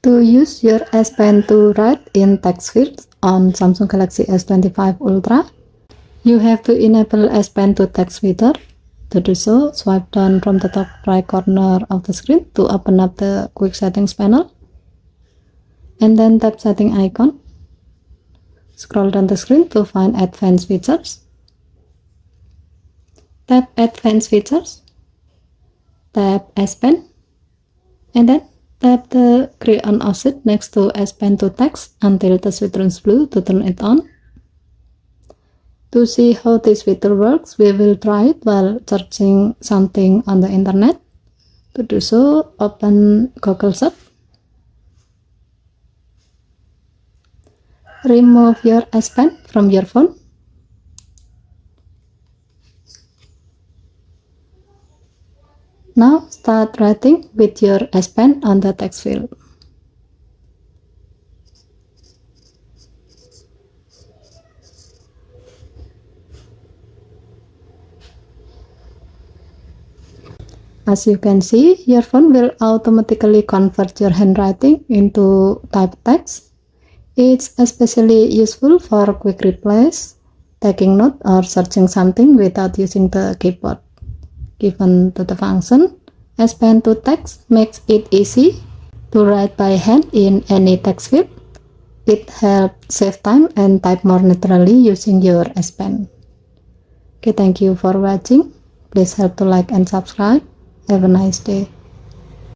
To use your S Pen to write in text fields on Samsung Galaxy S25 Ultra, you have to enable S Pen to text feature. To do so, swipe down from the top right corner of the screen to open up the quick settings panel, and then tap setting icon. Scroll down the screen to find advanced features. Tap advanced features, tap S Pen, and then tap the gray on offset next to S Pen to text until the switch turns blue to turn it on. To see how this feature works, we will try it while searching something on the internet. To do so, open Google Search. Remove your S Pen from your phone. Now start writing with your S Pen on the text field. As you can see, your phone will automatically convert your handwriting into typed text. It's especially useful for quick replies, taking notes, or searching something without using the keyboard. Given to the function, S Pen to text makes it easy to write by hand in any text field. It helps save time and type more naturally using your S Pen. Okay, thank you for watching. Please help to like and subscribe. Have a nice day.